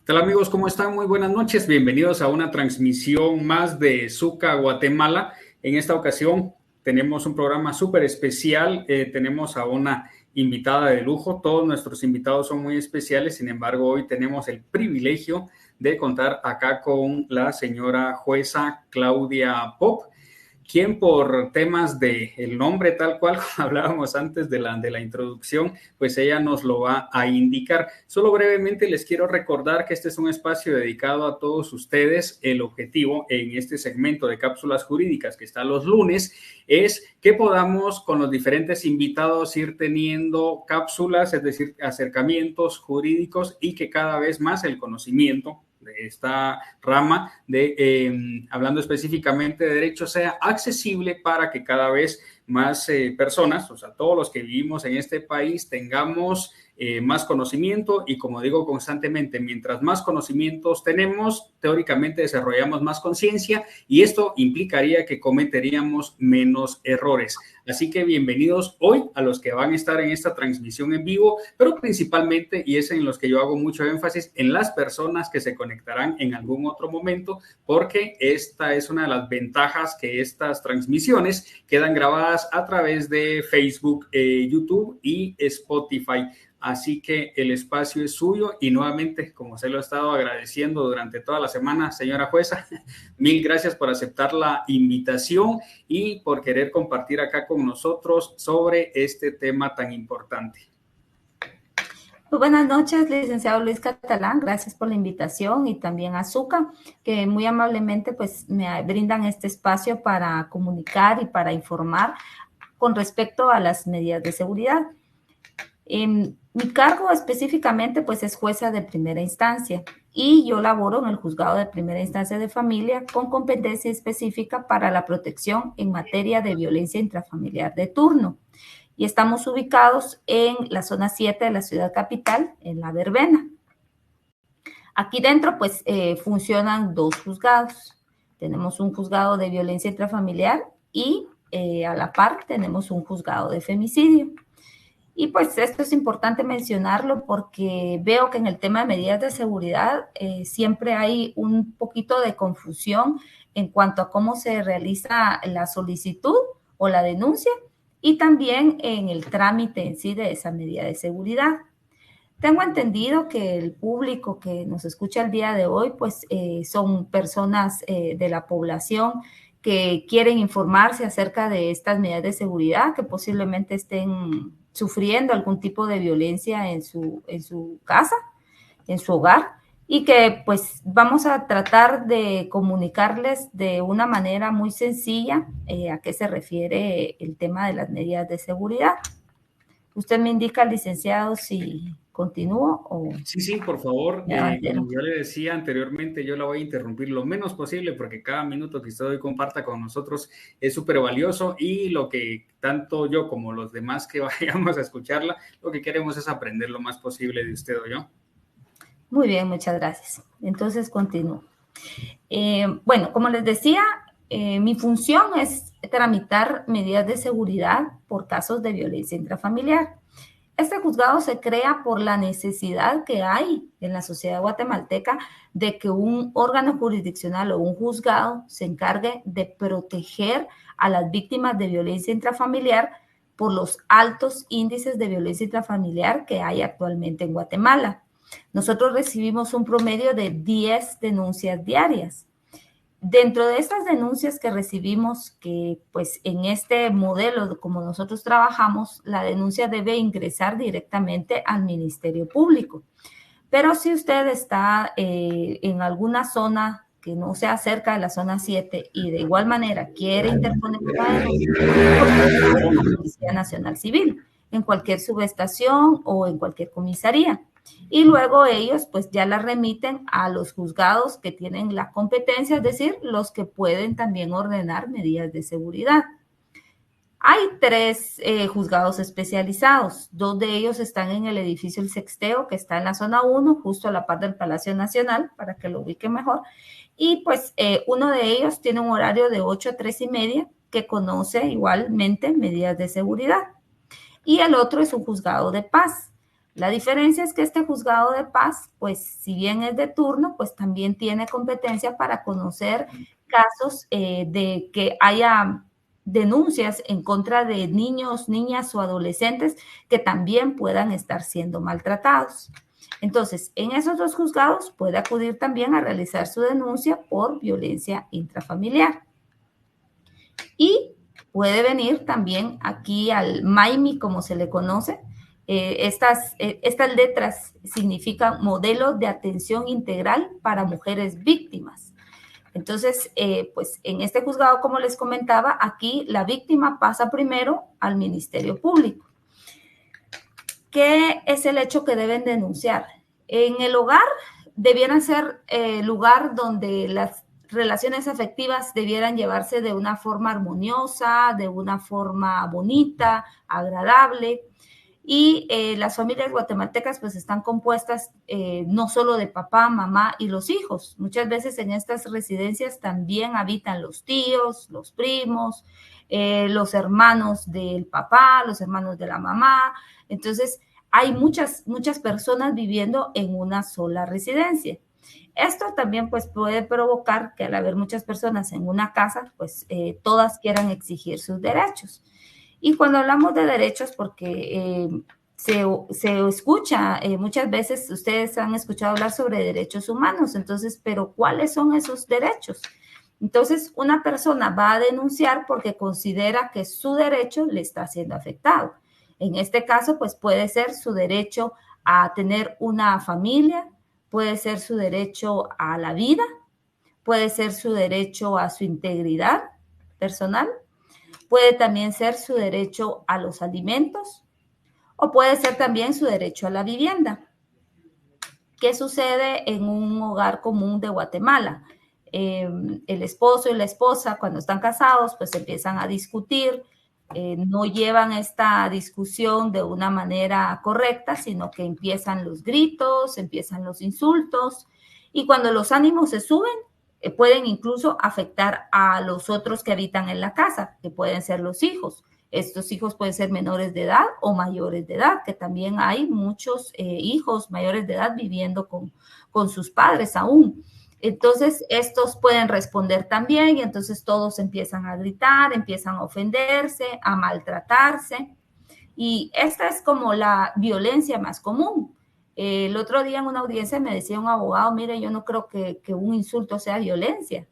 ¿Qué tal, amigos? ¿Cómo están? Muy buenas noches. Bienvenidos a una transmisión más de Zuca, Guatemala. En esta ocasión tenemos un programa súper especial. Tenemos a una invitada de lujo. Todos nuestros invitados son muy especiales. Sin embargo, hoy tenemos el privilegio de contar acá con la señora jueza Claudia Pop, quien por temas de el nombre tal cual hablábamos antes de la introducción, pues ella nos lo va a indicar. Solo brevemente les quiero recordar que este es un espacio dedicado a todos ustedes. El objetivo en este segmento de cápsulas jurídicas que está los lunes es que podamos con los diferentes invitados ir teniendo cápsulas, es decir, acercamientos jurídicos, y que cada vez más el conocimiento de esta rama hablando específicamente de derecho, sea accesible para que cada vez más personas, o sea, todos los que vivimos en este país, tengamos más conocimiento. Y como digo constantemente, mientras más conocimientos tenemos, teóricamente desarrollamos más conciencia, y esto implicaría que cometeríamos menos errores. Así que bienvenidos hoy a los que van a estar en esta transmisión en vivo, pero principalmente, y es en los que yo hago mucho énfasis, en las personas que se conectarán en algún otro momento, porque esta es una de las ventajas, que estas transmisiones quedan grabadas a través de Facebook, YouTube y Spotify. Así que el espacio es suyo, y nuevamente, como se lo he estado agradeciendo durante toda la semana, señora jueza, mil gracias por aceptar la invitación y por querer compartir acá con nosotros sobre este tema tan importante. Muy buenas noches, licenciado Luis Catalán. Gracias por la invitación, y también a Zuca, que muy amablemente pues me brindan este espacio para comunicar y para informar con respecto a las medidas de seguridad. Mi cargo específicamente pues es jueza de primera instancia, y yo laboro en el juzgado de primera instancia de familia con competencia específica para la protección en materia de violencia intrafamiliar de turno. Y estamos ubicados en la zona 7 de la ciudad capital, en La Verbena. Aquí dentro pues funcionan dos juzgados. Tenemos un juzgado de violencia intrafamiliar y a la par tenemos un juzgado de femicidio. Y pues esto es importante mencionarlo porque veo que en el tema de medidas de seguridad siempre hay un poquito de confusión en cuanto a cómo se realiza la solicitud o la denuncia, y también en el trámite en sí de esa medida de seguridad. Tengo entendido que el público que nos escucha el día de hoy pues son personas de la población que quieren informarse acerca de estas medidas de seguridad, que posiblemente estén sufriendo algún tipo de violencia en su casa, en su hogar, y que pues vamos a tratar de comunicarles de una manera muy sencilla a qué se refiere el tema de las medidas de seguridad. Usted me indica, licenciado, si continúo o... Sí, por favor. Como yo le decía anteriormente, yo la voy a interrumpir lo menos posible, porque cada minuto que usted hoy comparta con nosotros es súper valioso, y lo que tanto yo como los demás que vayamos a escucharla, lo que queremos es aprender lo más posible de usted o yo. Muy bien, muchas gracias. Entonces continúo. Bueno, como les decía, mi función es tramitar medidas de seguridad por casos de violencia intrafamiliar. Este juzgado se crea por la necesidad que hay en la sociedad guatemalteca de que un órgano jurisdiccional o un juzgado se encargue de proteger a las víctimas de violencia intrafamiliar por los altos índices de violencia intrafamiliar que hay actualmente en Guatemala. Nosotros recibimos un promedio de 10 denuncias diarias. Dentro de estas denuncias que recibimos, que pues en este modelo como nosotros trabajamos, la denuncia debe ingresar directamente al Ministerio Público. Pero si usted está en alguna zona que no sea cerca de la zona 7 y de igual manera quiere interponer una denuncia, la Policía Nacional Civil, en cualquier subestación o en cualquier comisaría. Y luego ellos pues ya la remiten a los juzgados que tienen la competencia, es decir, los que pueden también ordenar medidas de seguridad. Hay 3 juzgados especializados. 2 de ellos están en el edificio El Sexteo, que está en la zona 1, justo a la par del Palacio Nacional, para que lo ubique mejor. Y pues uno de ellos tiene un horario de 8 a 3:30, que conoce igualmente medidas de seguridad. Y el otro es un juzgado de paz. La diferencia es que este juzgado de paz, pues si bien es de turno, pues también tiene competencia para conocer casos de que haya denuncias en contra de niños, niñas o adolescentes que también puedan estar siendo maltratados. Entonces, en esos dos juzgados puede acudir también a realizar su denuncia por violencia intrafamiliar. Y puede venir también aquí al MAIMI, como se le conoce. Estas letras significan Modelo de Atención Integral para Mujeres Víctimas. Entonces, pues en este juzgado, como les comentaba, aquí la víctima pasa primero al Ministerio Público. ¿Qué es el hecho que deben denunciar? En el hogar debieran ser lugar donde las relaciones afectivas debieran llevarse de una forma armoniosa, de una forma bonita, agradable. Y las familias guatemaltecas pues están compuestas no solo de papá, mamá y los hijos. Muchas veces en estas residencias también habitan los tíos, los primos, los hermanos del papá, los hermanos de la mamá. Entonces hay muchas personas viviendo en una sola residencia. Esto también pues puede provocar que al haber muchas personas en una casa, pues todas quieran exigir sus derechos. Y cuando hablamos de derechos, porque se escucha, muchas veces ustedes han escuchado hablar sobre derechos humanos, entonces, pero ¿cuáles son esos derechos? Entonces, una persona va a denunciar porque considera que su derecho le está siendo afectado. En este caso, pues puede ser su derecho a tener una familia, puede ser su derecho a la vida, puede ser su derecho a su integridad personal, puede también ser su derecho a los alimentos o puede ser también su derecho a la vivienda. ¿Qué sucede en un hogar común de Guatemala? El esposo y la esposa, cuando están casados, pues empiezan a discutir, no llevan esta discusión de una manera correcta, sino que empiezan los gritos, empiezan los insultos, y cuando los ánimos se suben, pueden incluso afectar a los otros que habitan en la casa, que pueden ser los hijos. Estos hijos pueden ser menores de edad o mayores de edad, que también hay muchos hijos mayores de edad viviendo con sus padres aún. Entonces, estos pueden responder también y entonces todos empiezan a gritar, empiezan a ofenderse, a maltratarse. Y esta es como la violencia más común. El otro día en una audiencia me decía un abogado, mire, yo no creo que un insulto sea violencia.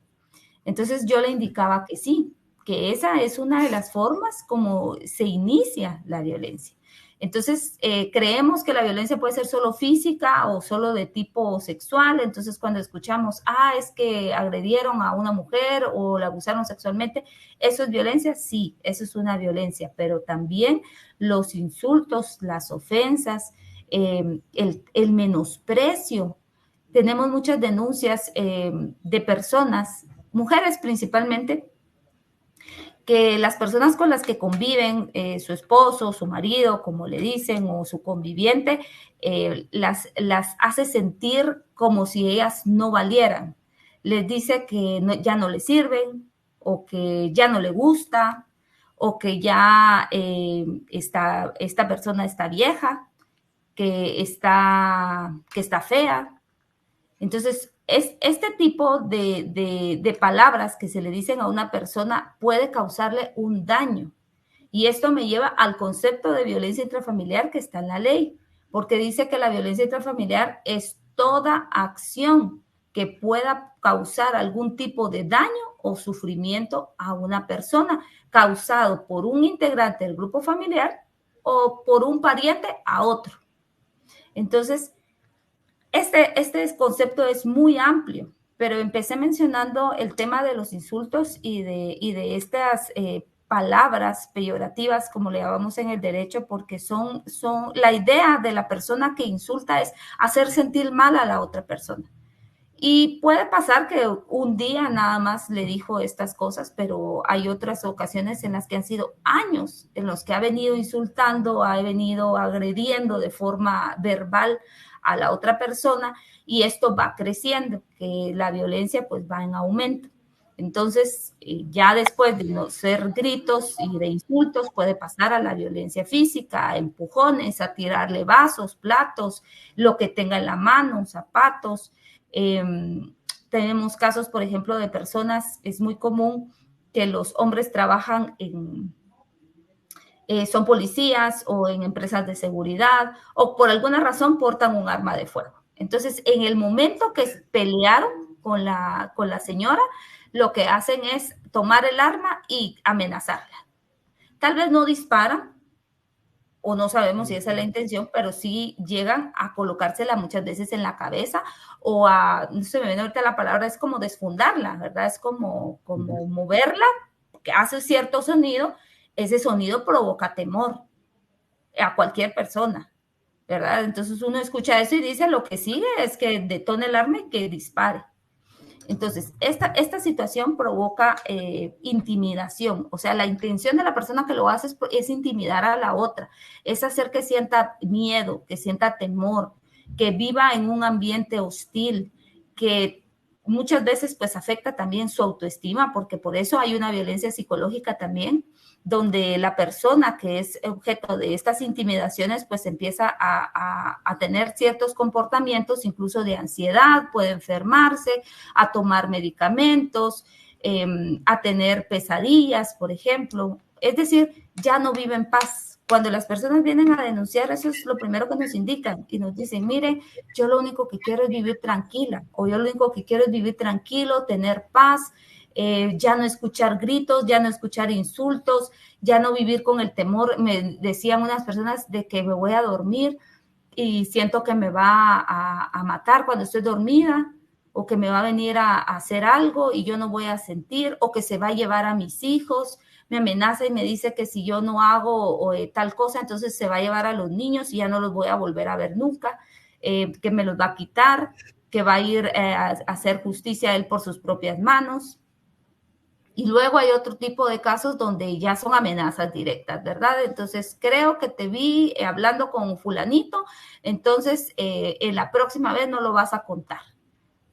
Entonces yo le indicaba que sí, que esa es una de las formas como se inicia la violencia. Entonces, creemos que la violencia puede ser solo física o solo de tipo sexual. Entonces, cuando escuchamos, es que agredieron a una mujer o la abusaron sexualmente, ¿eso es violencia? Sí, eso es una violencia, pero también los insultos, las ofensas, el menosprecio. Tenemos muchas denuncias de personas, mujeres principalmente, que las personas con las que conviven, su esposo, su marido, como le dicen, o su conviviente, las hace sentir como si ellas no valieran. Les dice que ya no le sirven, o que ya no le gusta, o que ya esta persona está vieja, que está fea. Entonces, este tipo de palabras que se le dicen a una persona puede causarle un daño. Y esto me lleva al concepto de violencia intrafamiliar que está en la ley, porque dice que la violencia intrafamiliar es toda acción que pueda causar algún tipo de daño o sufrimiento a una persona, causado por un integrante del grupo familiar o por un pariente a otro. Entonces, este concepto es muy amplio, pero empecé mencionando el tema de los insultos y de estas palabras peyorativas, como le llamamos en el derecho, porque son la idea de la persona que insulta es hacer sentir mal a la otra persona. Y puede pasar que un día nada más le dijo estas cosas, pero hay otras ocasiones en las que han sido años en los que ha venido insultando, ha venido agrediendo de forma verbal a la otra persona y esto va creciendo, que la violencia pues va en aumento. Entonces, ya después de no ser gritos y de insultos, puede pasar a la violencia física, a empujones, a tirarle vasos, platos, lo que tenga en la mano, zapatos. Tenemos casos, por ejemplo, de personas, es muy común que los hombres trabajan son policías o en empresas de seguridad o por alguna razón portan un arma de fuego. Entonces, en el momento que pelearon con la señora, lo que hacen es tomar el arma y amenazarla. Tal vez no disparan, o no sabemos si esa es la intención, pero sí llegan a colocársela muchas veces en la cabeza o a, no se me viene ahorita la palabra, es como desfundarla, ¿verdad? Es como moverla, que hace cierto sonido, ese sonido provoca temor a cualquier persona, ¿verdad? Entonces uno escucha eso y dice, lo que sigue es que detone el arma y que dispare. Entonces, esta situación provoca intimidación, o sea, la intención de la persona que lo hace es intimidar a la otra, es hacer que sienta miedo, que sienta temor, que viva en un ambiente hostil, que muchas veces pues afecta también su autoestima, porque por eso hay una violencia psicológica también, donde la persona que es objeto de estas intimidaciones pues empieza a tener ciertos comportamientos, incluso de ansiedad, puede enfermarse, a tomar medicamentos, a tener pesadillas, por ejemplo. Es decir, ya no vive en paz. Cuando las personas vienen a denunciar, eso es lo primero que nos indican y nos dicen, mire, yo lo único que quiero es vivir tranquila, o yo lo único que quiero es vivir tranquilo, tener paz, ya no escuchar gritos, ya no escuchar insultos, ya no vivir con el temor. Me decían unas personas de que me voy a dormir y siento que me va a matar cuando estoy dormida, o que me va a venir a hacer algo y yo no voy a sentir, o que se va a llevar a mis hijos, me amenaza y me dice que si yo no hago tal cosa, entonces se va a llevar a los niños y ya no los voy a volver a ver nunca, que me los va a quitar, que va a ir a hacer justicia a él por sus propias manos. Y luego hay otro tipo de casos donde ya son amenazas directas, ¿verdad? Entonces, creo que te vi hablando con fulanito, entonces en la próxima vez no lo vas a contar,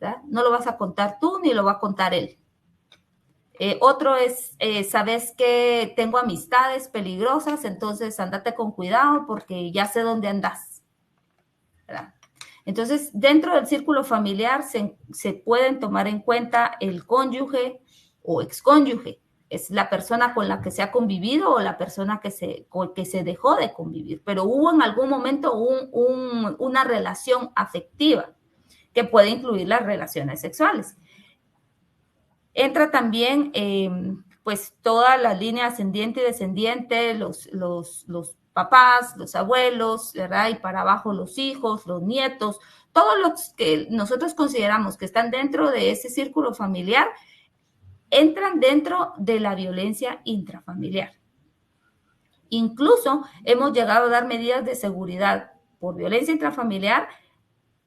¿verdad? No lo vas a contar tú ni lo va a contar él. Otro es, sabes que tengo amistades peligrosas, entonces andate con cuidado porque ya sé dónde andas, ¿verdad? Entonces, dentro del círculo familiar se pueden tomar en cuenta el cónyuge o excónyuge, es la persona con la que se ha convivido o la persona con que se dejó de convivir, pero hubo en algún momento una relación afectiva que puede incluir las relaciones sexuales. Entra también, pues, toda la línea ascendiente y descendiente, los papás, los abuelos, ¿verdad? Y para abajo los hijos, los nietos, todos los que nosotros consideramos que están dentro de ese círculo familiar, entran dentro de la violencia intrafamiliar. Incluso hemos llegado a dar medidas de seguridad por violencia intrafamiliar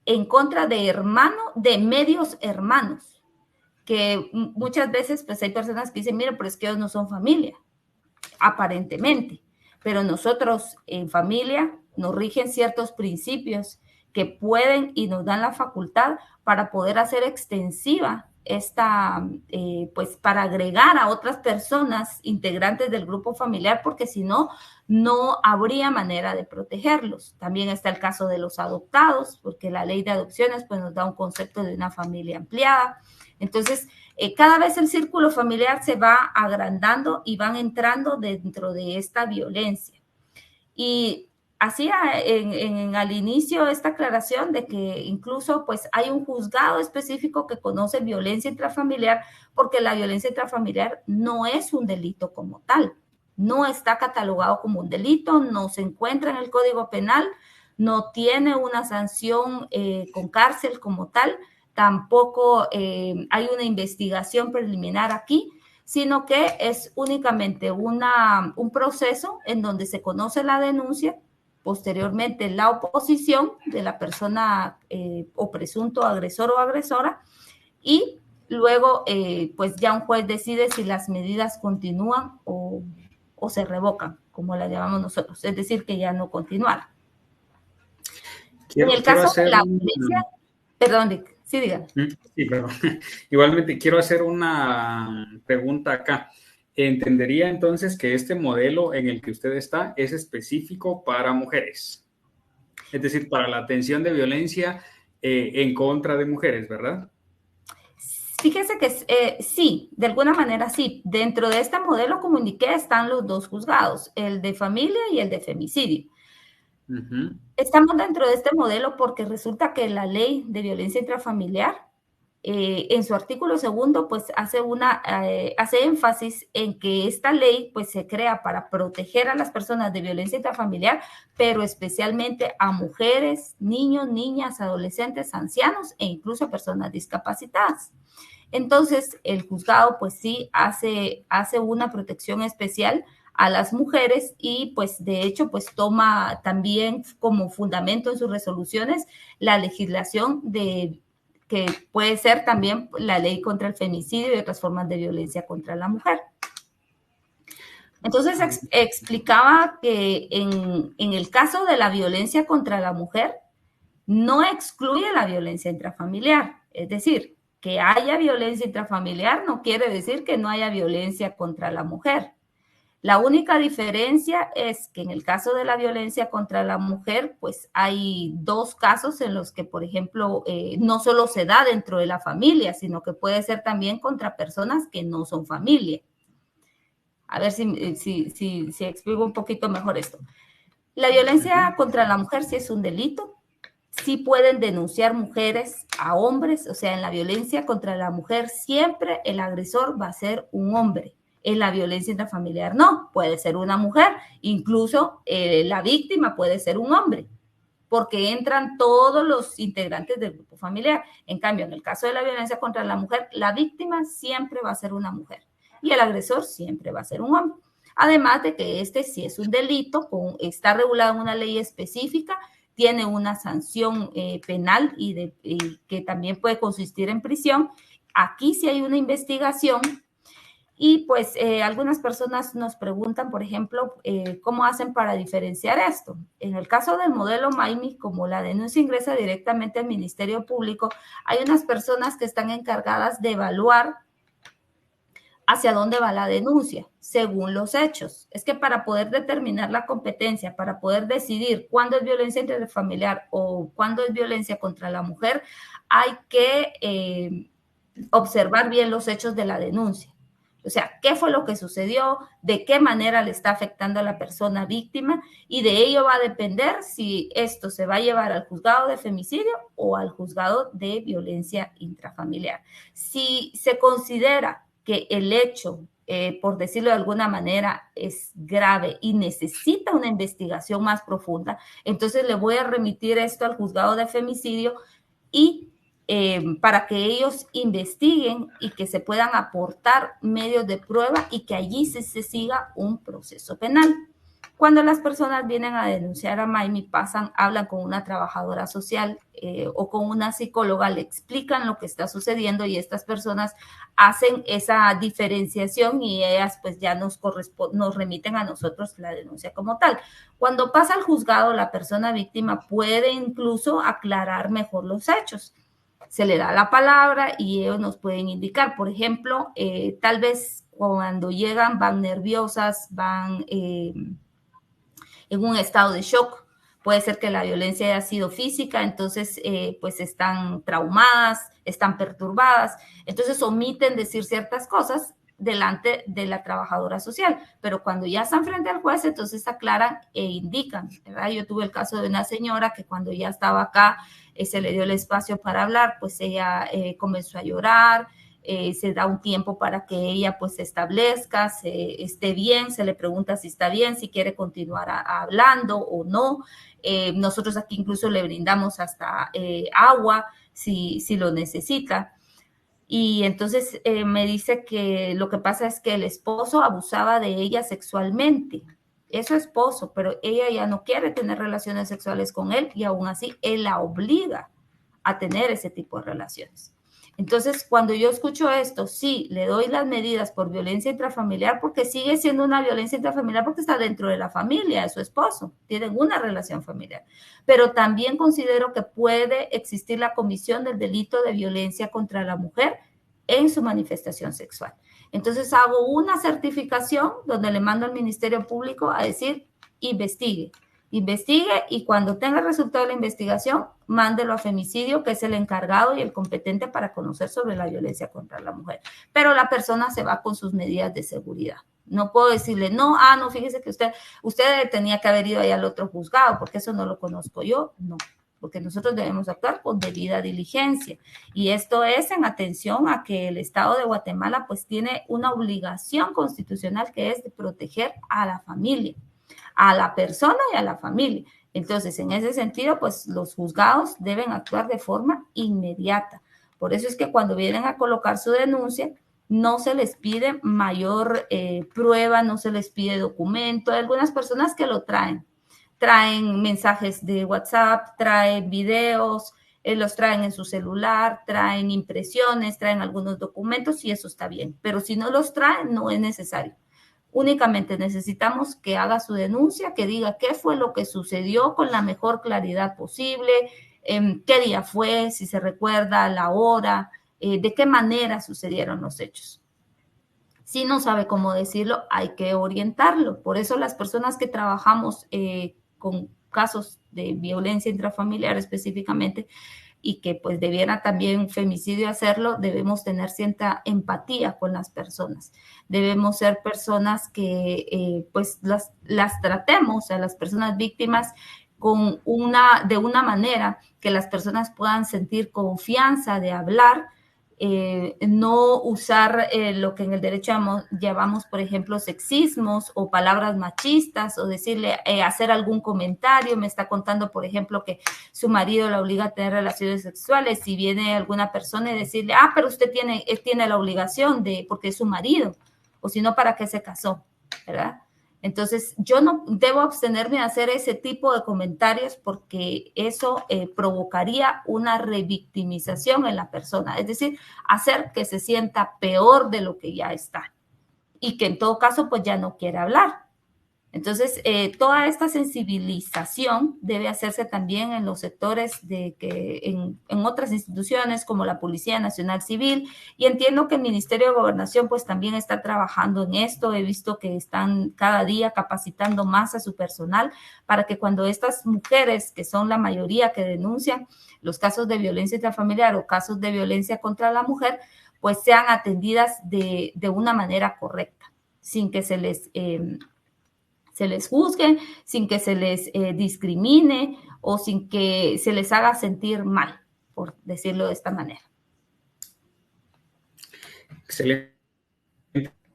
en contra de medios hermanos, que muchas veces pues hay personas que dicen, mira, pero es que ellos no son familia, aparentemente, pero nosotros en familia nos rigen ciertos principios que pueden y nos dan la facultad para poder hacer extensiva pues para agregar a otras personas integrantes del grupo familiar, porque si no, no habría manera de protegerlos. También está el caso de los adoptados, porque la ley de adopciones pues nos da un concepto de una familia ampliada. Entonces, cada vez el círculo familiar se va agrandando y van entrando dentro de esta violencia. Y hacía al inicio esta aclaración de que incluso pues hay un juzgado específico que conoce violencia intrafamiliar, porque la violencia intrafamiliar no es un delito como tal, no está catalogado como un delito, no se encuentra en el Código Penal, no tiene una sanción con cárcel como tal, tampoco hay una investigación preliminar aquí, sino que es únicamente un proceso en donde se conoce la denuncia, posteriormente la oposición de la persona o presunto agresor o agresora, y luego pues ya un juez decide si las medidas continúan o se revocan, como la llamamos nosotros, es decir, que ya no continuaron. En el caso de la violencia, perdón, Rick. Sí, diga. Sí, pero igualmente quiero hacer una pregunta acá. ¿Entendería entonces que este modelo en el que usted está es específico para mujeres? Es decir, para la atención de violencia en contra de mujeres, ¿verdad? Fíjese que sí, de alguna manera sí. Dentro de este modelo, como indiqué, están los dos juzgados, el de familia y el de femicidio. Uh-huh. Estamos dentro de este modelo porque resulta que la ley de violencia intrafamiliar, en su artículo segundo, pues hace énfasis en que esta ley pues se crea para proteger a las personas de violencia intrafamiliar, pero especialmente a mujeres, niños, niñas, adolescentes, ancianos e incluso personas discapacitadas. Entonces, el juzgado pues sí hace una protección especial a las mujeres y pues de hecho pues toma también como fundamento en sus resoluciones la legislación que puede ser también la ley contra el femicidio y otras formas de violencia contra la mujer. Entonces explicaba que en el caso de la violencia contra la mujer no excluye la violencia intrafamiliar, es decir, que haya violencia intrafamiliar no quiere decir que no haya violencia contra la mujer. La única diferencia es que en el caso de la violencia contra la mujer, pues hay dos casos en los que, por ejemplo, no solo se da dentro de la familia, sino que puede ser también contra personas que no son familia. A ver si explico un poquito mejor esto. La violencia contra la mujer sí es un delito. Sí pueden denunciar mujeres a hombres, o sea, en la violencia contra la mujer siempre el agresor va a ser un hombre. En la violencia intrafamiliar no, puede ser una mujer, incluso la víctima puede ser un hombre, porque entran todos los integrantes del grupo familiar. En cambio, en el caso de la violencia contra la mujer, la víctima siempre va a ser una mujer y el agresor siempre va a ser un hombre. Además de que este sí es un delito, está regulado en una ley específica, tiene una sanción penal y que también puede consistir en prisión. Aquí sí hay una investigación y pues algunas personas nos preguntan, por ejemplo, cómo hacen para diferenciar esto. En el caso del modelo MAIMI, como la denuncia ingresa directamente al Ministerio Público, hay unas personas que están encargadas de evaluar hacia dónde va la denuncia, según los hechos. Es que para poder determinar la competencia, para poder decidir cuándo es violencia intrafamiliar o cuándo es violencia contra la mujer, hay que observar bien los hechos de la denuncia. O sea, qué fue lo que sucedió, de qué manera le está afectando a la persona víctima y de ello va a depender si esto se va a llevar al juzgado de femicidio o al juzgado de violencia intrafamiliar. Si se considera que el hecho, por decirlo de alguna manera, es grave y necesita una investigación más profunda, entonces le voy a remitir esto al juzgado de femicidio y para que ellos investiguen y que se puedan aportar medios de prueba y que allí se siga un proceso penal. Cuando las personas vienen a denunciar a MAIMI, hablan con una trabajadora social o con una psicóloga, le explican lo que está sucediendo y estas personas hacen esa diferenciación y ellas pues ya nos remiten a nosotros la denuncia como tal. Cuando pasa al juzgado, la persona víctima puede incluso aclarar mejor los hechos. Se le da la palabra y ellos nos pueden indicar, por ejemplo, tal vez cuando llegan van nerviosas, van en un estado de shock. Puede ser que la violencia haya sido física, entonces pues están traumadas, están perturbadas, entonces omiten decir ciertas cosas delante de la trabajadora social, pero cuando ya están frente al juez, entonces aclaran e indican, ¿verdad? Yo tuve el caso de una señora que cuando ya estaba acá, se le dio el espacio para hablar, pues ella comenzó a llorar, se da un tiempo para que ella pues se establezca, esté bien, se le pregunta si está bien, si quiere continuar hablando o no. Nosotros aquí incluso le brindamos hasta agua si lo necesita. Y entonces me dice que lo que pasa es que el esposo abusaba de ella sexualmente. Es su esposo, pero ella ya no quiere tener relaciones sexuales con él y aún así él la obliga a tener ese tipo de relaciones. Entonces, cuando yo escucho esto, sí, le doy las medidas por violencia intrafamiliar porque sigue siendo una violencia intrafamiliar porque está dentro de la familia, de su esposo, tienen una relación familiar. Pero también considero que puede existir la comisión del delito de violencia contra la mujer en su manifestación sexual. Entonces, hago una certificación donde le mando al Ministerio Público a decir, investigue y cuando tenga el resultado de la investigación, mándelo a femicidio, que es el encargado y el competente para conocer sobre la violencia contra la mujer. Pero la persona se va con sus medidas de seguridad. No puedo decirle, no, no, fíjese que usted tenía que haber ido ahí al otro juzgado, porque eso no lo conozco yo. No, porque nosotros debemos actuar con debida diligencia. Y esto es en atención a que el Estado de Guatemala pues tiene una obligación constitucional que es de proteger a la familia, a la persona y a la familia. Entonces, en ese sentido, pues los juzgados deben actuar de forma inmediata. Por eso es que cuando vienen a colocar su denuncia, no se les pide mayor prueba, no se les pide documento. Hay algunas personas que lo traen mensajes de WhatsApp, traen videos, los traen en su celular, traen impresiones, traen algunos documentos y eso está bien. Pero si no los traen, no es necesario. Únicamente necesitamos que haga su denuncia, que diga qué fue lo que sucedió con la mejor claridad posible, qué día fue, si se recuerda la hora, de qué manera sucedieron los hechos. Si no sabe cómo decirlo, hay que orientarlo. Por eso las personas que trabajamos con casos de violencia intrafamiliar específicamente, y que pues debiera también femicidio hacerlo, debemos tener cierta empatía con las personas. Debemos ser personas que pues las tratemos a las personas víctimas de una manera que las personas puedan sentir confianza de hablar, no usar lo que en el derecho llamamos, por ejemplo, sexismos o palabras machistas, o decirle, hacer algún comentario. Me está contando, por ejemplo, que su marido la obliga a tener relaciones sexuales. Si viene alguna persona y decirle, pero usted tiene la obligación porque es su marido, o si no, ¿para qué se casó? ¿Verdad? Entonces, yo no debo abstenerme de hacer ese tipo de comentarios porque eso provocaría una revictimización en la persona, es decir, hacer que se sienta peor de lo que ya está y que en todo caso pues ya no quiere hablar. Entonces, toda esta sensibilización debe hacerse también en los sectores en otras instituciones como la Policía Nacional Civil, y entiendo que el Ministerio de Gobernación pues también está trabajando en esto. He visto que están cada día capacitando más a su personal para que cuando estas mujeres, que son la mayoría que denuncian los casos de violencia intrafamiliar o casos de violencia contra la mujer, pues sean atendidas de una manera correcta, sin que se les juzgue, sin que se les discrimine o sin que se les haga sentir mal, por decirlo de esta manera. Excelente,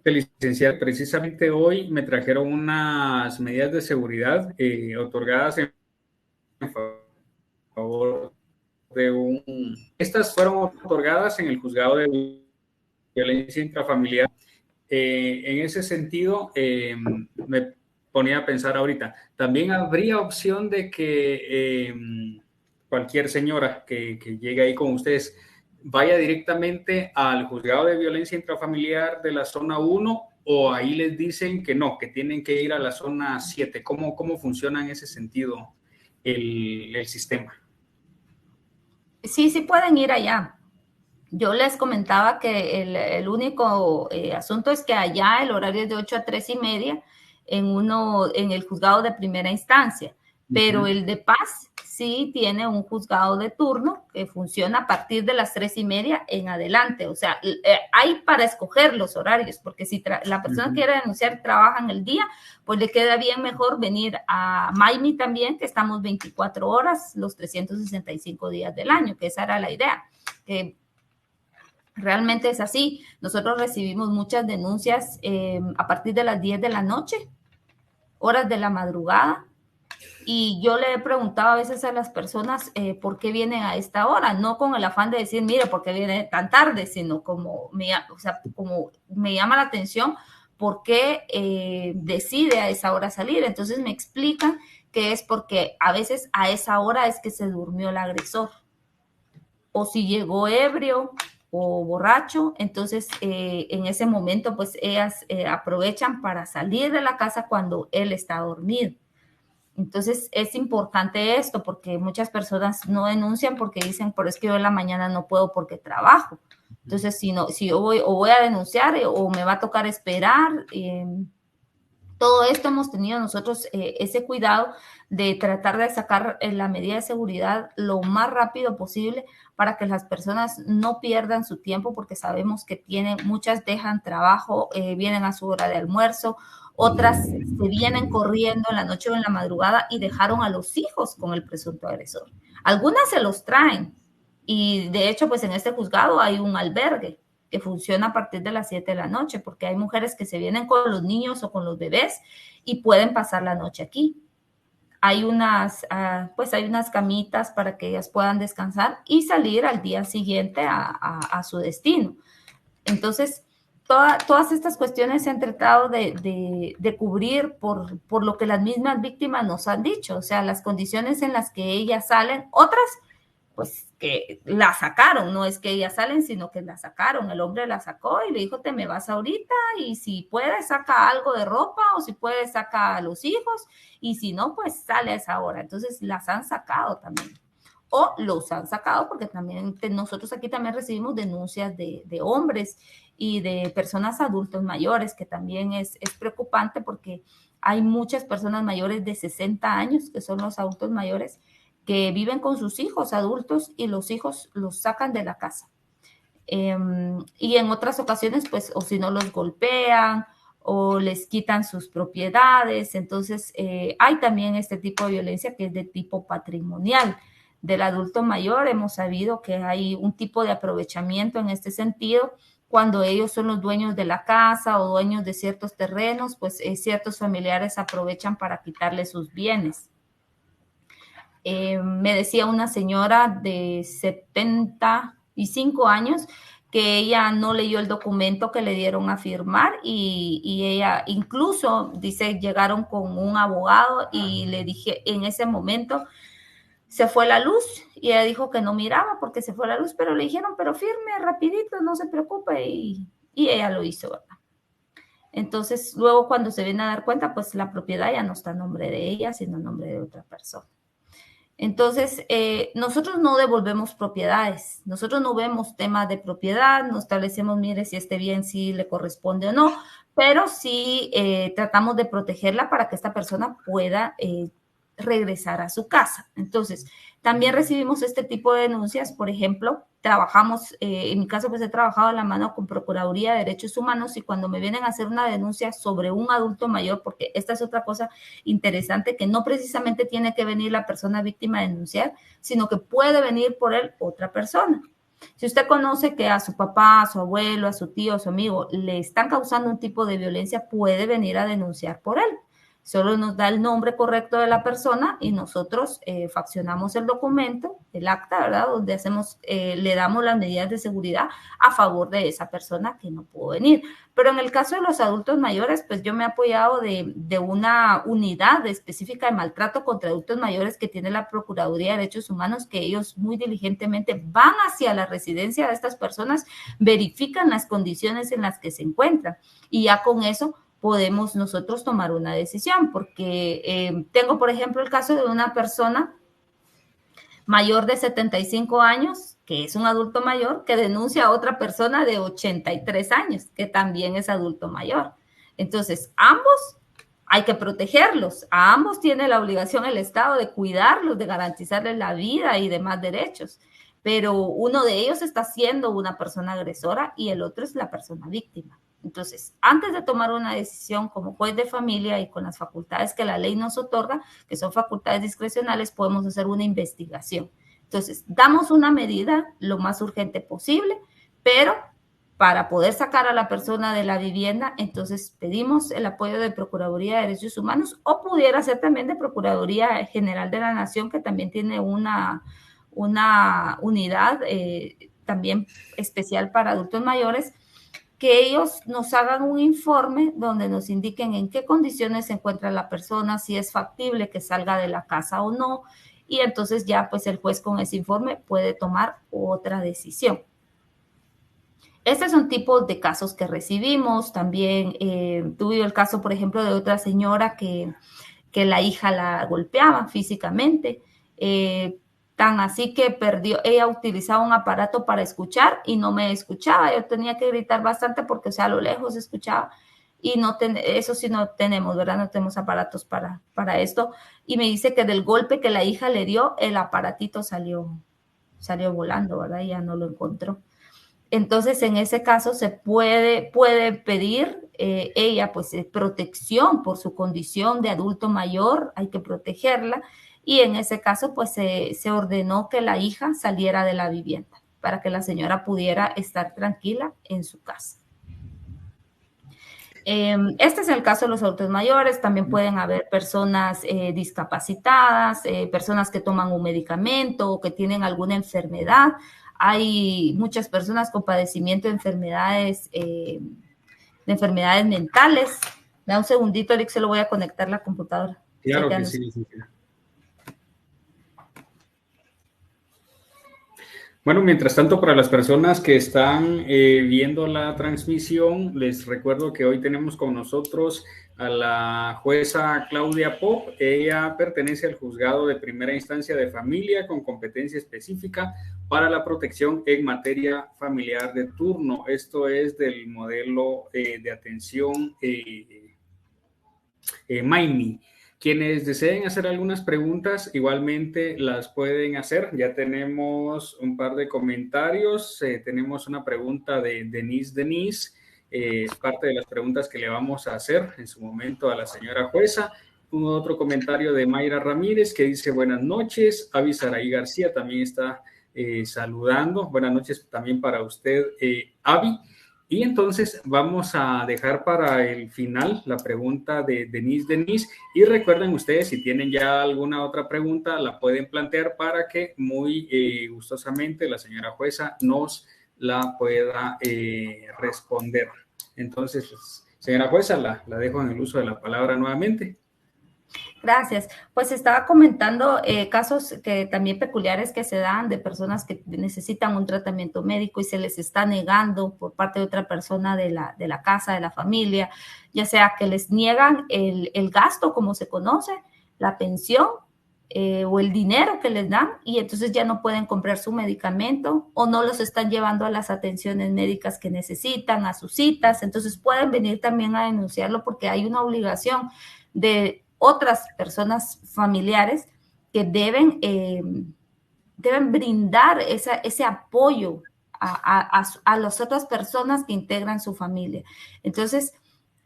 licenciada. Precisamente hoy me trajeron unas medidas de seguridad otorgadas en favor de Estas fueron otorgadas en el juzgado de violencia intrafamiliar. En ese sentido, me ponía a pensar ahorita, también habría opción de que cualquier señora que llegue ahí con ustedes vaya directamente al juzgado de violencia intrafamiliar de la zona 1, o ahí les dicen que no, que tienen que ir a la zona 7. ¿Cómo funciona en ese sentido el sistema? Sí pueden ir allá. Yo les comentaba que el único asunto es que allá el horario es de 8 a 3:30 en el juzgado de primera instancia, pero el de paz sí tiene un juzgado de turno que funciona a partir de las 3:30 en adelante. O sea, hay para escoger los horarios, porque si la persona quiere denunciar, trabaja en el día, pues le queda bien mejor venir a Maimi también, que estamos 24 horas, los 365 días del año, que esa era la idea, que realmente es así. Nosotros recibimos muchas denuncias a partir de las 10 de la noche, horas de la madrugada, y yo le he preguntado a veces a las personas por qué vienen a esta hora, no con el afán de decir, mire, ¿por qué viene tan tarde? Sino como me llama la atención por qué decide a esa hora salir. Entonces me explican que es porque a veces a esa hora es que se durmió el agresor, o si llegó ebrio, o borracho, entonces en ese momento pues ellas aprovechan para salir de la casa cuando él está dormido. Entonces es importante esto porque muchas personas no denuncian porque dicen, pero es que yo en la mañana no puedo porque trabajo. Entonces si yo voy a denunciar o me va a tocar esperar. Todo esto hemos tenido nosotros ese cuidado de tratar de sacar la medida de seguridad lo más rápido posible para que las personas no pierdan su tiempo porque sabemos que muchas dejan trabajo, vienen a su hora de almuerzo, otras se vienen corriendo en la noche o en la madrugada y dejaron a los hijos con el presunto agresor. Algunas se los traen y de hecho pues en este juzgado hay un albergue que funciona a partir de las 7 de la noche, porque hay mujeres que se vienen con los niños o con los bebés y pueden pasar la noche aquí. Hay unas camitas para que ellas puedan descansar y salir al día siguiente a su destino. Entonces, todas estas cuestiones se han tratado de cubrir por lo que las mismas víctimas nos han dicho, o sea, las condiciones en las que ellas salen, otras pues que la sacaron, no es que ellas salen, sino que la sacaron, el hombre la sacó y le dijo, te me vas ahorita y si puedes saca algo de ropa o si puedes saca a los hijos y si no, pues sale a esa hora. Entonces las han sacado también. O los han sacado porque también nosotros aquí también recibimos denuncias de hombres y de personas adultos mayores, que también es preocupante porque hay muchas personas mayores de 60 años, que son los adultos mayores, que viven con sus hijos adultos y los hijos los sacan de la casa. Y en otras ocasiones, pues, o si no los golpean o les quitan sus propiedades. Entonces, hay también este tipo de violencia que es de tipo patrimonial. Del adulto mayor hemos sabido que hay un tipo de aprovechamiento en este sentido. Cuando ellos son los dueños de la casa o dueños de ciertos terrenos, pues ciertos familiares aprovechan para quitarle sus bienes. Me decía una señora de 75 años que ella no leyó el documento que le dieron a firmar y ella incluso, dice, llegaron con un abogado y le dije, en ese momento se fue la luz y ella dijo que no miraba porque se fue la luz, pero le dijeron, pero firme rapidito, no se preocupe y ella lo hizo, ¿verdad? Entonces, luego cuando se viene a dar cuenta, pues la propiedad ya no está a nombre de ella, sino a nombre de otra persona. Entonces, nosotros no devolvemos propiedades, nosotros no vemos temas de propiedad, no establecemos, mire, si este bien sí le corresponde o no, pero sí tratamos de protegerla para que esta persona pueda regresar a su casa. Entonces, también recibimos este tipo de denuncias, por ejemplo, trabajamos, en mi caso pues he trabajado a la mano con Procuraduría de Derechos Humanos y cuando me vienen a hacer una denuncia sobre un adulto mayor, porque esta es otra cosa interesante, que no precisamente tiene que venir la persona víctima a denunciar, sino que puede venir por él otra persona. Si usted conoce que a su papá, a su abuelo, a su tío, a su amigo le están causando un tipo de violencia, puede venir a denunciar por él. Solo nos da el nombre correcto de la persona y nosotros faccionamos el documento, el acta, ¿verdad? Donde le damos las medidas de seguridad a favor de esa persona que no pudo venir. Pero en el caso de los adultos mayores, pues yo me he apoyado de una unidad específica de maltrato contra adultos mayores que tiene la Procuraduría de Derechos Humanos, que ellos muy diligentemente van hacia la residencia de estas personas, verifican las condiciones en las que se encuentran y ya con eso podemos nosotros tomar una decisión, porque tengo, por ejemplo, el caso de una persona mayor de 75 años, que es un adulto mayor, que denuncia a otra persona de 83 años, que también es adulto mayor. Entonces, ambos hay que protegerlos, a ambos tiene la obligación el Estado de cuidarlos, de garantizarles la vida y demás derechos, pero uno de ellos está siendo una persona agresora y el otro es la persona víctima. Entonces, antes de tomar una decisión como juez de familia y con las facultades que la ley nos otorga, que son facultades discrecionales, podemos hacer una investigación. Entonces, damos una medida lo más urgente posible, pero para poder sacar a la persona de la vivienda, entonces pedimos el apoyo de Procuraduría de Derechos Humanos o pudiera ser también de Procuraduría General de la Nación, que también tiene una unidad también especial para adultos mayores, que ellos nos hagan un informe donde nos indiquen en qué condiciones se encuentra la persona, si es factible que salga de la casa o no, y entonces ya pues el juez con ese informe puede tomar otra decisión. Este es un tipo de casos que recibimos. También tuve el caso, por ejemplo, de otra señora que la hija la golpeaba físicamente, tan así que ella utilizaba un aparato para escuchar y no me escuchaba. Yo tenía que gritar bastante porque, o sea, a lo lejos escuchaba. Y eso sí no tenemos, ¿verdad? No tenemos aparatos para esto. Y me dice que del golpe que la hija le dio, el aparatito salió volando, ¿verdad? Y ya no lo encontró. Entonces, en ese caso se puede pedir ella, pues, protección por su condición de adulto mayor, hay que protegerla, y en ese caso, pues, se ordenó que la hija saliera de la vivienda para que la señora pudiera estar tranquila en su casa. Este es el caso de los adultos mayores. También pueden haber personas discapacitadas, personas que toman un medicamento o que tienen alguna enfermedad. Hay muchas personas con padecimiento de enfermedades mentales. Me da un segundito, Eric, se lo voy a conectar la computadora. Claro que sí. Bueno, mientras tanto, para las personas que están viendo la transmisión, les recuerdo que hoy tenemos con nosotros a la jueza Claudia Pop. Ella pertenece al juzgado de primera instancia de familia con competencia específica para la protección en materia familiar de turno. Esto es del modelo de atención MAIMI. Quienes deseen hacer algunas preguntas, igualmente las pueden hacer. Ya tenemos un par de comentarios. Tenemos una pregunta de Denise. Es parte de las preguntas que le vamos a hacer en su momento a la señora jueza. Un otro comentario de Mayra Ramírez que dice buenas noches. Avi Saraí García también está saludando. Buenas noches también para usted, Avi. Y entonces vamos a dejar para el final la pregunta de Denise. Y recuerden ustedes, si tienen ya alguna otra pregunta, la pueden plantear para que muy gustosamente la señora jueza nos la pueda responder. Entonces, señora jueza, la dejo en el uso de la palabra nuevamente. Gracias. Pues estaba comentando casos que también peculiares que se dan de personas que necesitan un tratamiento médico y se les está negando por parte de otra persona de la casa, de la familia, ya sea que les niegan el gasto, como se conoce, la pensión o el dinero que les dan y entonces ya no pueden comprar su medicamento o no los están llevando a las atenciones médicas que necesitan, a sus citas. Entonces pueden venir también a denunciarlo porque hay una obligación de otras personas familiares que deben brindar ese apoyo a las otras personas que integran su familia. Entonces,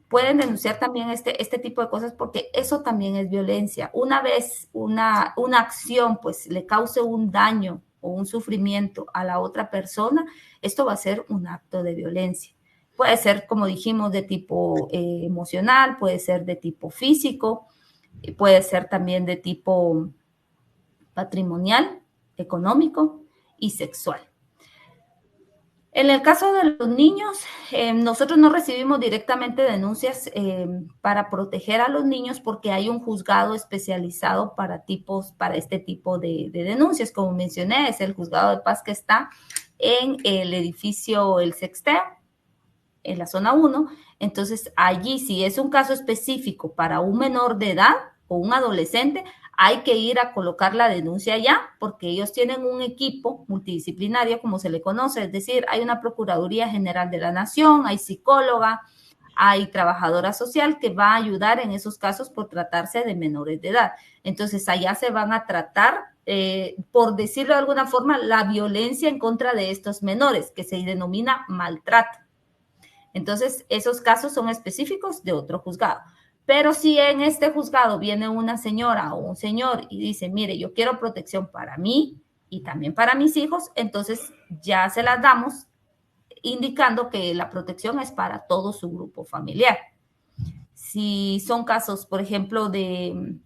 pueden denunciar también este tipo de cosas porque eso también es violencia. Una vez una acción pues le cause un daño o un sufrimiento a la otra persona, esto va a ser un acto de violencia. Puede ser, como dijimos, de tipo emocional, puede ser de tipo físico, puede ser también de tipo patrimonial, económico y sexual. En el caso de los niños, nosotros no recibimos directamente denuncias para proteger a los niños porque hay un juzgado especializado para este tipo de denuncias. Como mencioné, es el juzgado de paz que está en el edificio El Sexteo, en la zona 1. Entonces, allí, si es un caso específico para un menor de edad o un adolescente, hay que ir a colocar la denuncia ya, porque ellos tienen un equipo multidisciplinario, como se le conoce, es decir, hay una Procuraduría General de la Nación, hay psicóloga, hay trabajadora social que va a ayudar en esos casos por tratarse de menores de edad. Entonces, allá se van a tratar, por decirlo de alguna forma, la violencia en contra de estos menores, que se denomina maltrato. Entonces, esos casos son específicos de otro juzgado. Pero si en este juzgado viene una señora o un señor y dice, mire, yo quiero protección para mí y también para mis hijos, entonces ya se las damos indicando que la protección es para todo su grupo familiar. Si son casos, por ejemplo, de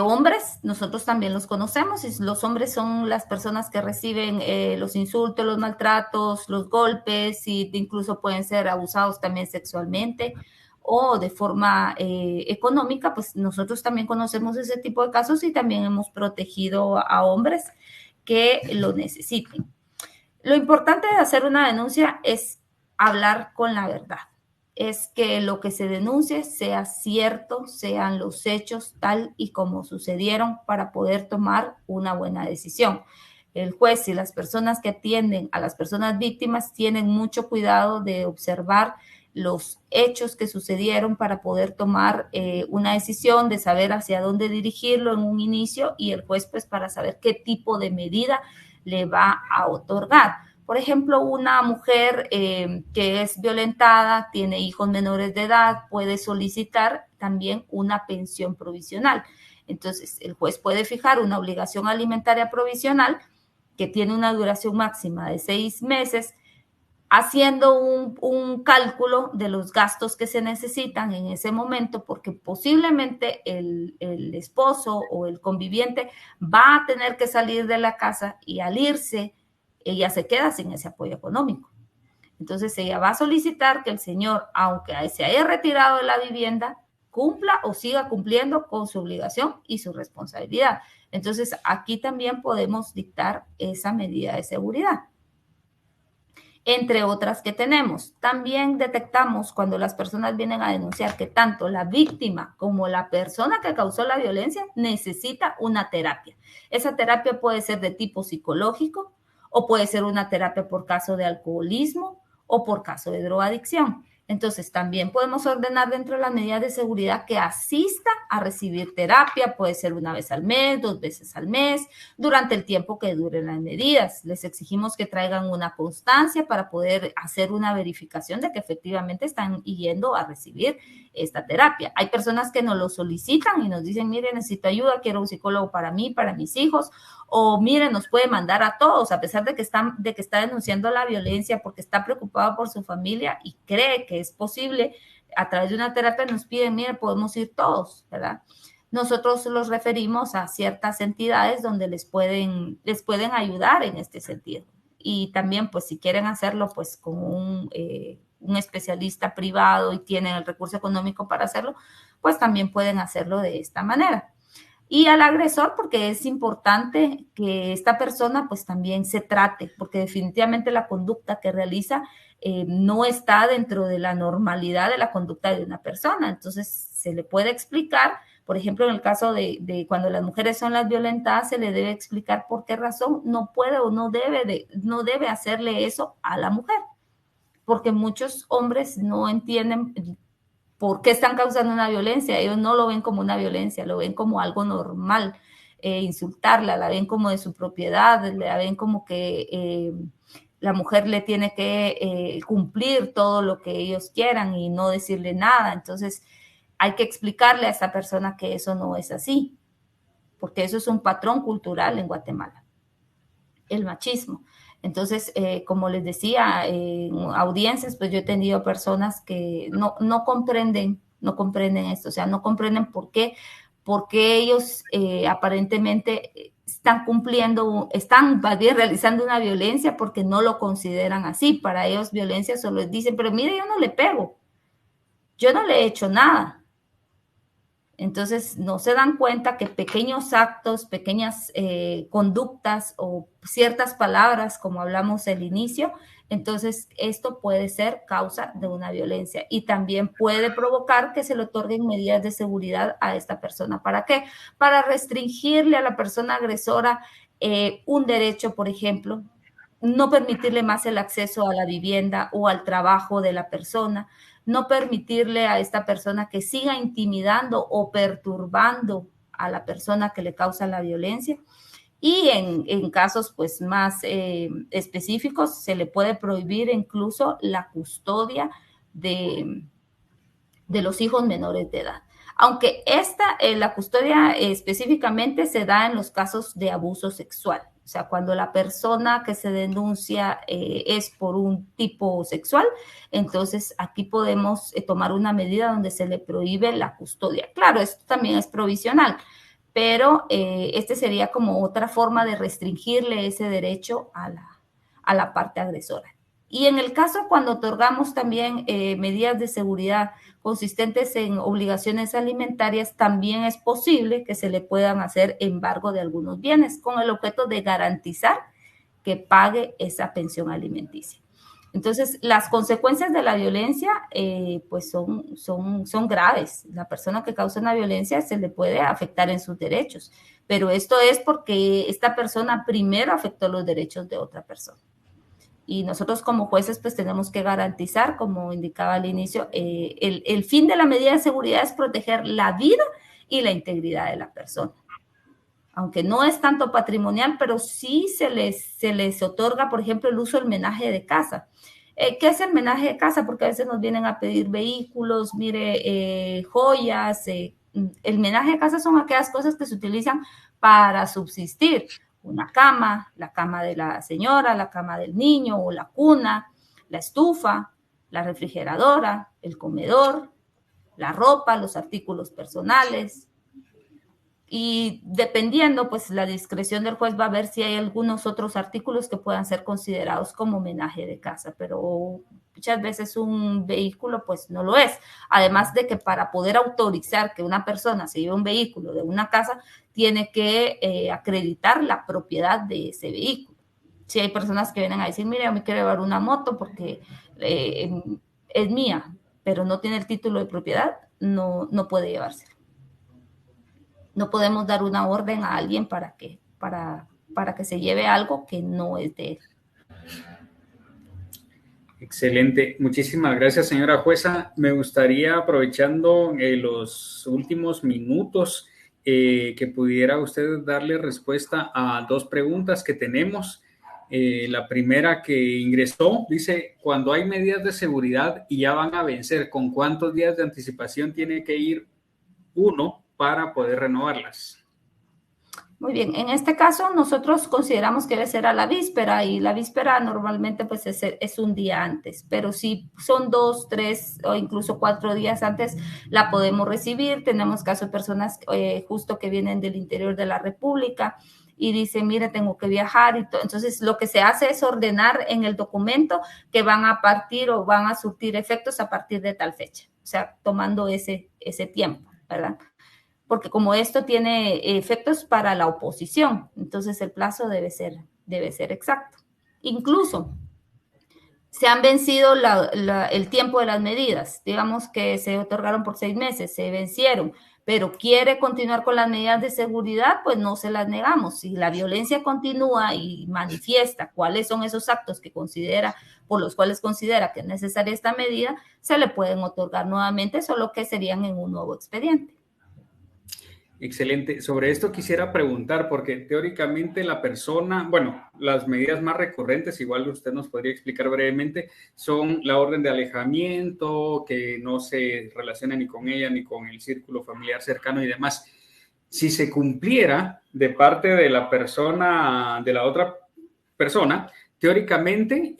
hombres, nosotros también los conocemos, y los hombres son las personas que reciben los insultos, los maltratos, los golpes, y incluso pueden ser abusados también sexualmente o de forma económica. Pues nosotros también conocemos ese tipo de casos y también hemos protegido a hombres que lo necesiten. Lo importante de hacer una denuncia es hablar con la verdad. Es que lo que se denuncie sea cierto, sean los hechos tal y como sucedieron para poder tomar una buena decisión. El juez y las personas que atienden a las personas víctimas tienen mucho cuidado de observar los hechos que sucedieron para poder tomar una decisión, de saber hacia dónde dirigirlo en un inicio, y el juez pues para saber qué tipo de medida le va a otorgar. Por ejemplo, una mujer que es violentada, tiene hijos menores de edad, puede solicitar también una pensión provisional. Entonces, el juez puede fijar una obligación alimentaria provisional que tiene una duración máxima de 6 meses, haciendo un cálculo de los gastos que se necesitan en ese momento, porque posiblemente el esposo o el conviviente va a tener que salir de la casa y al irse, ella se queda sin ese apoyo económico. Entonces ella va a solicitar que el señor, aunque se haya retirado de la vivienda, cumpla o siga cumpliendo con su obligación y su responsabilidad. Entonces aquí también podemos dictar esa medida de seguridad, entre otras que tenemos. También detectamos cuando las personas vienen a denunciar que tanto la víctima como la persona que causó la violencia necesita una terapia. Esa terapia puede ser de tipo psicológico o puede ser una terapia por caso de alcoholismo o por caso de drogadicción. Entonces, también podemos ordenar dentro de las medidas de seguridad que asista a recibir terapia, puede ser una vez al mes, 2 veces al mes, durante el tiempo que duren las medidas. Les exigimos que traigan una constancia para poder hacer una verificación de que efectivamente están yendo a recibir esta terapia. Hay personas que nos lo solicitan y nos dicen, mire, necesito ayuda, quiero un psicólogo para mí, para mis hijos, o mire, nos puede mandar a todos, a pesar de que está denunciando la violencia porque está preocupado por su familia y cree que es posible, a través de una terapia nos piden, mire, podemos ir todos, ¿verdad? Nosotros los referimos a ciertas entidades donde les pueden ayudar en este sentido. Y también, pues, si quieren hacerlo, pues, con un especialista privado y tienen el recurso económico para hacerlo, pues también pueden hacerlo de esta manera. Y al agresor, porque es importante que esta persona pues también se trate, porque definitivamente la conducta que realiza no está dentro de la normalidad de la conducta de una persona. Entonces se le puede explicar, por ejemplo, en el caso de cuando las mujeres son las violentadas, se le debe explicar por qué razón no puede o no debe hacerle eso a la mujer, porque muchos hombres no entienden por qué están causando una violencia. Ellos no lo ven como una violencia, lo ven como algo normal. Insultarla, la ven como de su propiedad, la ven como que la mujer le tiene que cumplir todo lo que ellos quieran y no decirle nada. Entonces hay que explicarle a esta persona que eso no es así, porque eso es un patrón cultural en Guatemala, el machismo. Entonces, como les decía, en audiencias, pues yo he tenido personas que no comprenden esto, o sea, no comprenden por qué ellos aparentemente están realizando una violencia porque no lo consideran así. Para ellos violencia solo les dicen, pero mire, yo no le pego, yo no le he hecho nada. Entonces, no se dan cuenta que pequeños actos, pequeñas conductas o ciertas palabras, como hablamos al inicio, entonces esto puede ser causa de una violencia y también puede provocar que se le otorguen medidas de seguridad a esta persona. ¿Para qué? Para restringirle a la persona agresora un derecho, por ejemplo, no permitirle más el acceso a la vivienda o al trabajo de la persona, no permitirle a esta persona que siga intimidando o perturbando a la persona que le causa la violencia. Y en casos pues más específicos se le puede prohibir incluso la custodia de los hijos menores de edad. Aunque la custodia específicamente se da en los casos de abuso sexual. O sea, cuando la persona que se denuncia es por un tipo sexual, entonces aquí podemos tomar una medida donde se le prohíbe la custodia. Claro, esto también es provisional, pero este sería como otra forma de restringirle ese derecho a la parte agresora. Y en el caso cuando otorgamos también medidas de seguridad consistentes en obligaciones alimentarias, también es posible que se le puedan hacer embargo de algunos bienes con el objeto de garantizar que pague esa pensión alimenticia. Entonces, las consecuencias de la violencia, pues son graves. La persona que causa una violencia se le puede afectar en sus derechos, pero esto es porque esta persona primero afectó los derechos de otra persona. Y nosotros como jueces pues tenemos que garantizar, como indicaba al inicio, el fin de la medida de seguridad es proteger la vida y la integridad de la persona. Aunque no es tanto patrimonial, pero sí se les otorga, por ejemplo, el uso del menaje de casa. ¿Qué es el menaje de casa? Porque a veces nos vienen a pedir vehículos, joyas. El menaje de casa son aquellas cosas que se utilizan para subsistir. Una cama, la cama de la señora, la cama del niño o la cuna, la estufa, la refrigeradora, el comedor, la ropa, los artículos personales. Y dependiendo, pues la discreción del juez va a ver si hay algunos otros artículos que puedan ser considerados como homenaje de casa, pero muchas veces un vehículo pues no lo es. Además de que para poder autorizar que una persona se lleve un vehículo de una casa, tiene que acreditar la propiedad de ese vehículo. Si hay personas que vienen a decir, mire, yo me quiero llevar una moto porque es mía, pero no tiene el título de propiedad, no puede llevársela. No podemos dar una orden a alguien para que se lleve algo que no es de él. Excelente. Muchísimas gracias, señora jueza. Me gustaría, aprovechando los últimos minutos, que pudiera usted darle respuesta a dos preguntas que tenemos. La primera que ingresó dice, cuando hay medidas de seguridad y ya van a vencer, ¿con cuántos días de anticipación tiene que ir uno para poder renovarlas? Muy bien, en este caso nosotros consideramos que debe ser a la víspera y la víspera normalmente pues es un día antes, pero si son 2, 3 o incluso 4 días antes la podemos recibir. Tenemos caso de personas justo que vienen del interior de la República y dicen, mire, tengo que viajar. Entonces lo que se hace es ordenar en el documento que van a partir o van a surtir efectos a partir de tal fecha, o sea, tomando ese tiempo, ¿verdad? Porque como esto tiene efectos para la oposición, entonces el plazo debe ser exacto. Incluso se han vencido el tiempo de las medidas, digamos que se otorgaron por 6 meses, se vencieron, pero quiere continuar con las medidas de seguridad, pues no se las negamos. Si la violencia continúa y manifiesta cuáles son esos actos por los cuales considera que es necesaria esta medida, se le pueden otorgar nuevamente, solo que serían en un nuevo expediente. Excelente. Sobre esto quisiera preguntar, porque teóricamente la persona, bueno, las medidas más recurrentes, igual usted nos podría explicar brevemente, son la orden de alejamiento, que no se relaciona ni con ella ni con el círculo familiar cercano y demás. Si se cumpliera de parte de la persona, de la otra persona, teóricamente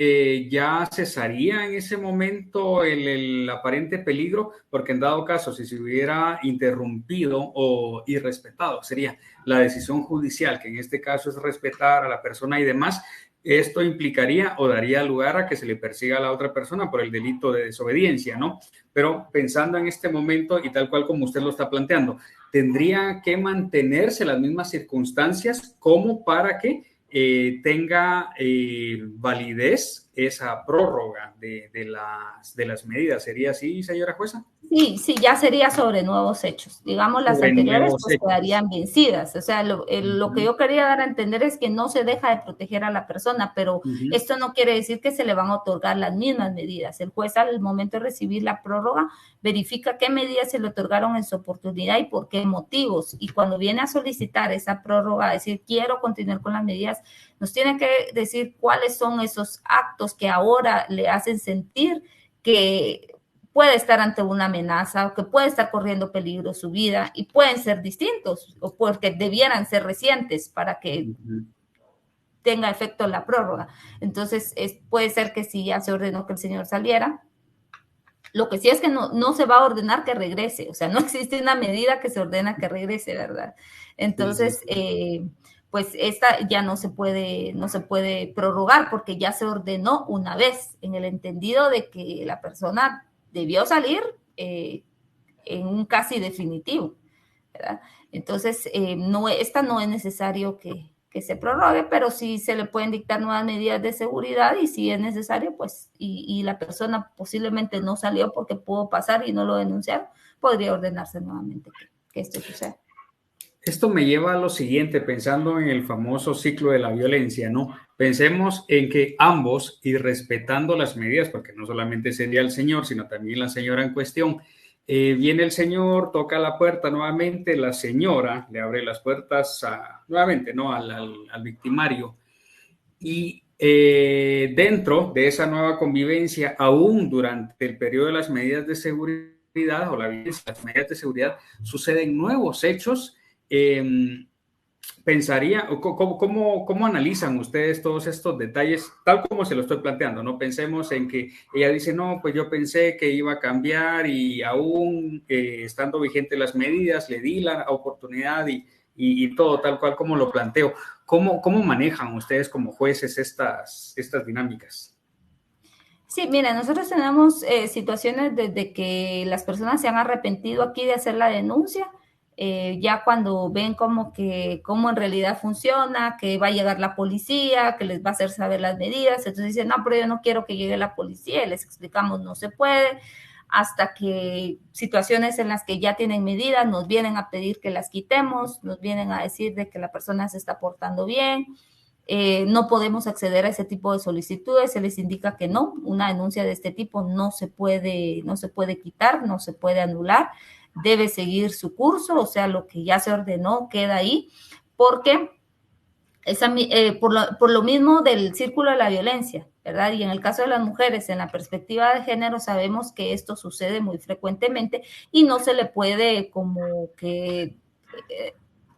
ya cesaría en ese momento el aparente peligro, porque en dado caso, si se hubiera interrumpido o irrespetado, sería la decisión judicial, que en este caso es respetar a la persona y demás, esto implicaría o daría lugar a que se le persiga a la otra persona por el delito de desobediencia, ¿no? Pero pensando en este momento y tal cual como usted lo está planteando, tendría que mantenerse las mismas circunstancias como para que tenga validez esa prórroga de las medidas. ¿Sería así, señora jueza? Sí, ya sería sobre nuevos hechos. Digamos, las Sobre anteriores nuevos pues hechos. quedarían vencidas. O sea, lo que yo quería dar a entender es que no se deja de proteger a la persona, pero esto no quiere decir que se le van a otorgar las mismas medidas. El juez al momento de recibir la prórroga verifica qué medidas se le otorgaron en su oportunidad y por qué motivos. Y cuando viene a solicitar esa prórroga, decir, quiero continuar con las medidas, nos tiene que decir cuáles son esos actos que ahora le hacen sentir que puede estar ante una amenaza o que puede estar corriendo peligro su vida y pueden ser distintos o porque debieran ser recientes para que tenga efecto la prórroga. Entonces, puede ser que si ya se ordenó que el señor saliera, lo que sí es que no se va a ordenar que regrese, o sea, no existe una medida que se ordena que regrese, ¿verdad? Entonces, pues esta ya no se puede prorrogar porque ya se ordenó una vez, en el entendido de que la persona debió salir en un casi definitivo, ¿verdad? Entonces, esta no es necesario que que se prorrogue, pero sí se le pueden dictar nuevas medidas de seguridad y si es necesario, pues, y la persona posiblemente no salió porque pudo pasar y no lo denunciaron, podría ordenarse nuevamente que esto suceda. Esto me lleva a lo siguiente, pensando en el famoso ciclo de la violencia, ¿no? Pensemos en que ambos, y respetando las medidas, porque no solamente sería el señor, sino también la señora en cuestión, viene el señor, toca la puerta nuevamente, la señora le abre las puertas nuevamente, ¿no? Al victimario. Y dentro de esa nueva convivencia, aún durante el periodo de las medidas de seguridad o las medidas de seguridad, suceden nuevos hechos. Pensaría, ¿cómo analizan ustedes todos estos detalles, tal como se lo estoy planteando? No pensemos en que ella dice, no, pues yo pensé que iba a cambiar y aún estando vigentes las medidas, le di la oportunidad y todo tal cual como lo planteo. ¿Cómo manejan ustedes como jueces estas dinámicas? Sí, mira, nosotros tenemos situaciones desde que las personas se han arrepentido aquí de hacer la denuncia, ya cuando ven como que cómo en realidad funciona, que va a llegar la policía, que les va a hacer saber las medidas, entonces dicen, no, pero yo no quiero que llegue la policía, y les explicamos, no se puede, hasta que situaciones en las que ya tienen medidas nos vienen a pedir que las quitemos, nos vienen a decir de que la persona se está portando bien. No podemos acceder a ese tipo de solicitudes, se les indica que no, una denuncia de este tipo no se puede quitar, no se puede anular, debe seguir su curso, o sea, lo que ya se ordenó queda ahí, porque por lo mismo del círculo de la violencia, ¿verdad? Y en el caso de las mujeres, en la perspectiva de género, sabemos que esto sucede muy frecuentemente y no se le puede como que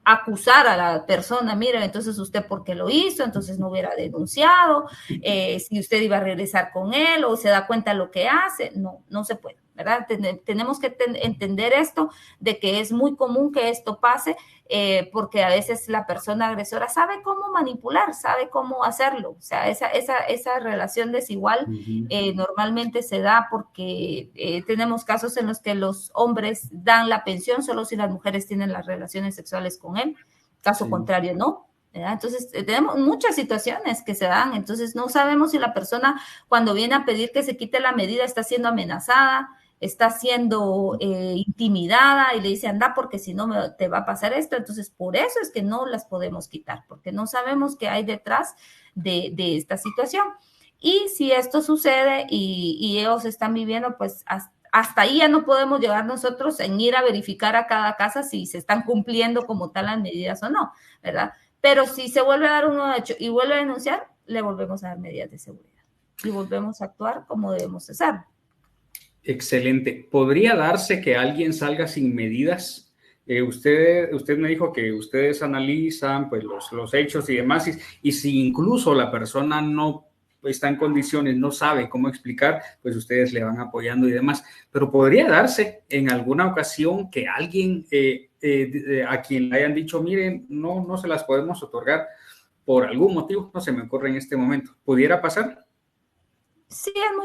acusar a la persona, mire, entonces usted por qué lo hizo, entonces no hubiera denunciado, si usted iba a regresar con él o se da cuenta de lo que hace, no se puede, ¿verdad? Tenemos que entender esto, de que es muy común que esto pase, porque a veces la persona agresora sabe cómo manipular, sabe cómo hacerlo, o sea, esa relación desigual normalmente se da porque tenemos casos en los que los hombres dan la pensión solo si las mujeres tienen las relaciones sexuales con él, caso contrario no. ¿Verdad? Entonces, tenemos muchas situaciones que se dan, entonces no sabemos si la persona cuando viene a pedir que se quite la medida está siendo amenazada, está siendo intimidada y le dice anda porque si no te va a pasar esto, entonces por eso es que no las podemos quitar, porque no sabemos qué hay detrás de esta situación. Y si esto sucede y ellos están viviendo, pues hasta ahí ya no podemos llegar nosotros en ir a verificar a cada casa si se están cumpliendo como tal las medidas o no, ¿verdad? Pero si se vuelve a dar un nuevo hecho y vuelve a denunciar, le volvemos a dar medidas de seguridad y volvemos a actuar como debemos hacerlo. Excelente. ¿Podría darse que alguien salga sin medidas? Usted me dijo que ustedes analizan pues, los hechos y demás, y si incluso la persona no está en condiciones, no sabe cómo explicar, pues ustedes le van apoyando y demás. Pero podría darse en alguna ocasión que alguien a quien le hayan dicho, miren, no se las podemos otorgar por algún motivo, no se me ocurre en este momento. ¿Pudiera pasar? Sí, es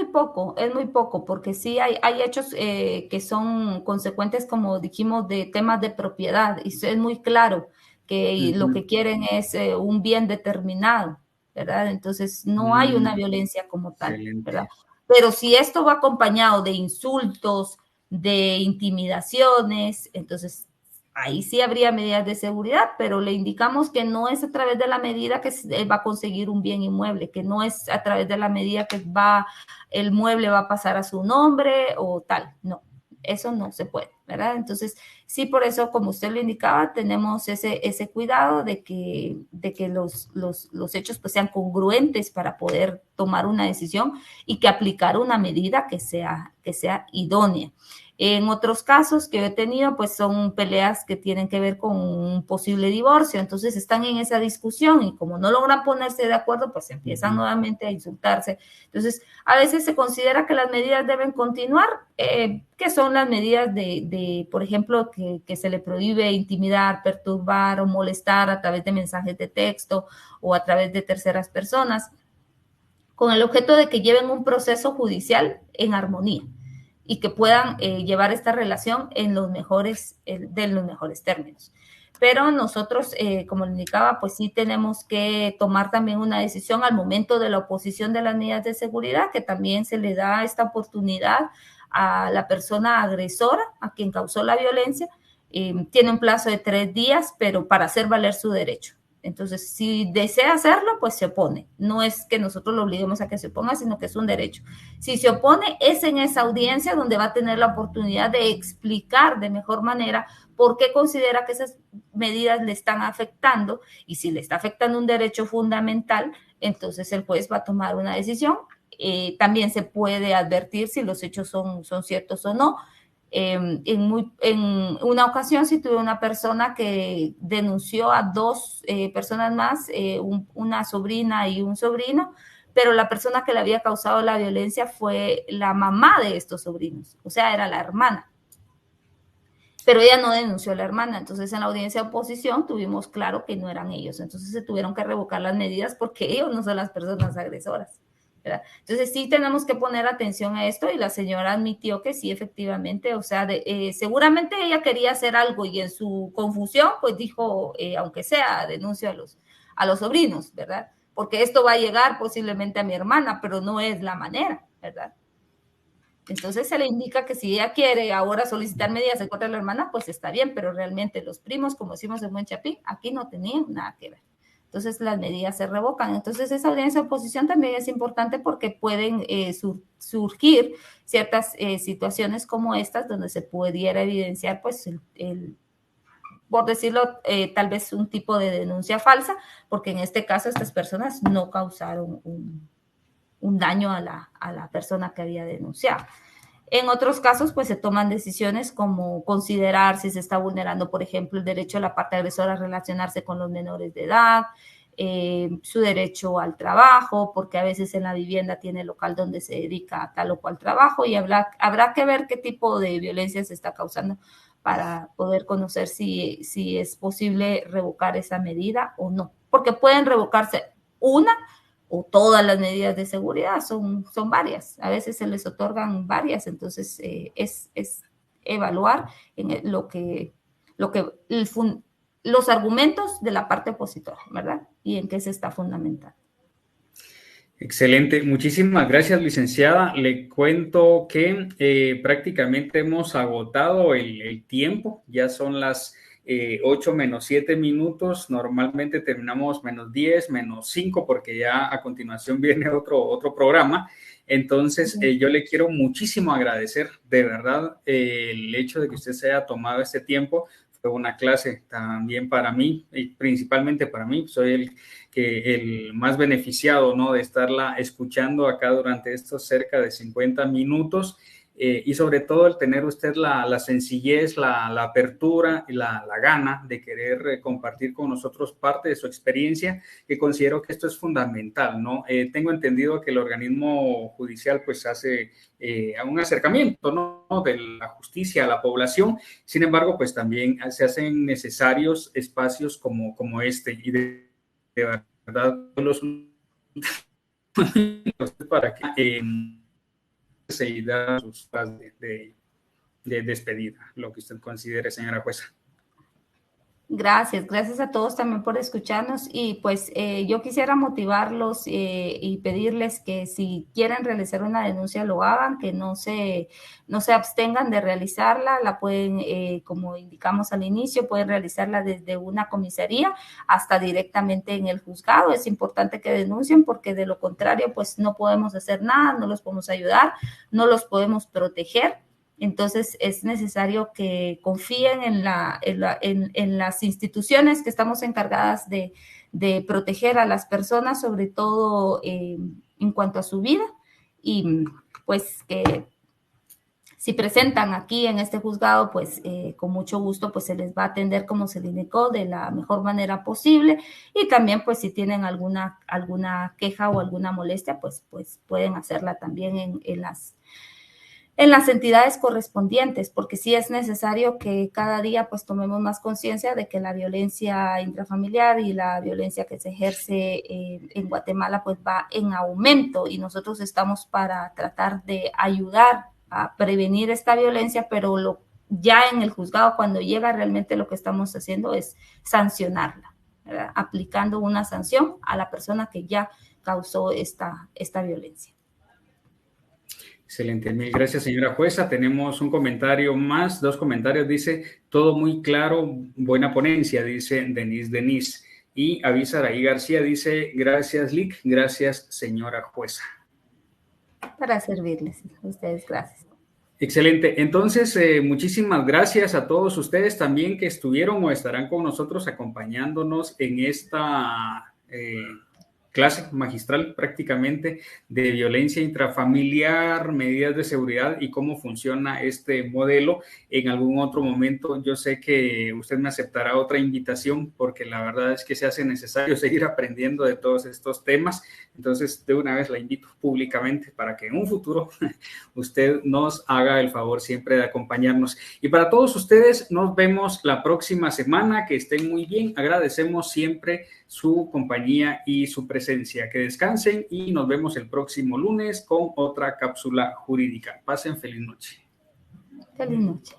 muy poco, porque sí hay hechos que son consecuentes, como dijimos, de temas de propiedad, y es muy claro que lo que quieren es un bien determinado, ¿verdad? Entonces, no hay una violencia como tal, Excelente. ¿verdad? Pero si esto va acompañado de insultos, de intimidaciones, entonces ahí sí habría medidas de seguridad, pero le indicamos que no es a través de la medida que va a conseguir un bien inmueble, que no es a través de la medida que el mueble va a pasar a su nombre o tal, no, eso no se puede, ¿verdad? Entonces, sí, por eso, como usted lo indicaba, tenemos ese cuidado de que los hechos pues sean congruentes para poder tomar una decisión y que aplicar una medida que sea idónea. En otros casos que he tenido, pues son peleas que tienen que ver con un posible divorcio, entonces están en esa discusión y como no logran ponerse de acuerdo, pues empiezan nuevamente a insultarse. Entonces, a veces se considera que las medidas deben continuar, que son las medidas por ejemplo, que se le prohíbe intimidar, perturbar o molestar a través de mensajes de texto o a través de terceras personas, con el objeto de que lleven un proceso judicial en armonía y que puedan llevar esta relación de los mejores términos. pero nosotros, como le indicaba, pues sí tenemos que tomar también una decisión al momento de la oposición de las medidas de seguridad, que también se le da esta oportunidad a la persona agresora, a quien causó la violencia, tiene un plazo de 3 días, pero para hacer valer su derecho. Entonces, si desea hacerlo, pues se opone. No es que nosotros lo obliguemos a que se oponga, sino que es un derecho. Si se opone, es en esa audiencia donde va a tener la oportunidad de explicar de mejor manera por qué considera que esas medidas le están afectando, y si le está afectando un derecho fundamental, entonces el juez va a tomar una decisión. También se puede advertir si los hechos son ciertos o no. En una ocasión sí tuve una persona que denunció a 2 personas más, una sobrina y un sobrino, pero la persona que le había causado la violencia fue la mamá de estos sobrinos, o sea, era la hermana. Pero ella no denunció a la hermana, entonces en la audiencia de oposición tuvimos claro que no eran ellos, entonces se tuvieron que revocar las medidas porque ellos no son las personas agresoras, ¿verdad? Entonces sí tenemos que poner atención a esto, y la señora admitió que sí, efectivamente, o sea, seguramente ella quería hacer algo y en su confusión pues dijo, aunque sea, denuncio a los sobrinos, ¿verdad? Porque esto va a llegar posiblemente a mi hermana, pero no es la manera, ¿verdad? Entonces se le indica que si ella quiere ahora solicitar medidas en contra de la hermana, pues está bien, pero realmente los primos, como decimos en Buen Chapín, aquí no tenían nada que ver. Entonces las medidas se revocan. Entonces esa audiencia de oposición también es importante porque pueden surgir ciertas situaciones como estas donde se pudiera evidenciar pues por decirlo, tal vez un tipo de denuncia falsa, porque en este caso estas personas no causaron un daño a la persona que había denunciado. En otros casos, pues se toman decisiones como considerar si se está vulnerando, por ejemplo, el derecho de la parte agresora a relacionarse con los menores de edad, su derecho al trabajo, porque a veces en la vivienda tiene local donde se dedica a tal o cual trabajo, y habrá que ver qué tipo de violencia se está causando para poder conocer si es posible revocar esa medida o no, porque pueden revocarse una o todas las medidas de seguridad, son varias, a veces se les otorgan varias, entonces es evaluar en los argumentos de la parte opositora, ¿verdad? Y en qué se está fundamentando. Excelente, muchísimas gracias, licenciada. Le cuento que prácticamente hemos agotado el tiempo, ya son las 8 menos 7 minutos, normalmente terminamos menos 10, menos 5, porque ya a continuación viene otro programa. Entonces, yo le quiero muchísimo agradecer, de verdad, el hecho de que usted se haya tomado este tiempo. Fue una clase también para mí, y principalmente para mí, soy el más beneficiado, ¿no?, de estarla escuchando acá durante estos cerca de 50 minutos, y sobre todo el tener usted la sencillez, la apertura y la gana de querer compartir con nosotros parte de su experiencia, que considero que esto es fundamental, ¿no? Tengo entendido que el organismo judicial pues hace un acercamiento, ¿no?, de la justicia a la población. Sin embargo, pues también se hacen necesarios espacios como este, y de verdad los para que se da sus fases de despedida, lo que usted considere, señora jueza. Gracias a todos también por escucharnos, y pues yo quisiera motivarlos y pedirles que si quieren realizar una denuncia lo hagan, que no se abstengan de realizarla. La pueden, como indicamos al inicio, pueden realizarla desde una comisaría hasta directamente en el juzgado. Es importante que denuncien, porque de lo contrario pues no podemos hacer nada, no los podemos ayudar, no los podemos proteger. Entonces es necesario que confíen en las instituciones que estamos encargadas de proteger a las personas, sobre todo en cuanto a su vida, y pues que si presentan aquí en este juzgado, pues con mucho gusto pues se les va a atender como se les indicó, de la mejor manera posible. Y también pues si tienen alguna queja o alguna molestia, pues pueden hacerla también en las entidades correspondientes, porque sí es necesario que cada día pues tomemos más conciencia de que la violencia intrafamiliar y la violencia que se ejerce en Guatemala pues va en aumento, y nosotros estamos para tratar de ayudar a prevenir esta violencia, pero ya en el juzgado, cuando llega, realmente lo que estamos haciendo es sancionarla, ¿verdad? Aplicando una sanción a la persona que ya causó esta violencia. Excelente, mil gracias, señora jueza. Tenemos un comentario más, 2 comentarios. Dice, todo muy claro, buena ponencia, dice Denise. Y Avisaraí García dice, gracias, Lic, gracias, señora jueza. Para servirles, a ustedes, gracias. Excelente. Entonces, muchísimas gracias a todos ustedes también que estuvieron o estarán con nosotros acompañándonos en esta clase magistral prácticamente de violencia intrafamiliar, medidas de seguridad y cómo funciona este modelo. En algún otro momento yo sé que usted me aceptará otra invitación porque la verdad es que se hace necesario seguir aprendiendo de todos estos temas. Entonces, de una vez la invito públicamente para que en un futuro usted nos haga el favor siempre de acompañarnos. Y para todos ustedes, nos vemos la próxima semana. Que estén muy bien. Agradecemos siempre su compañía y su presencia. Que descansen y nos vemos el próximo lunes con otra cápsula jurídica. Pasen feliz noche. Feliz noche.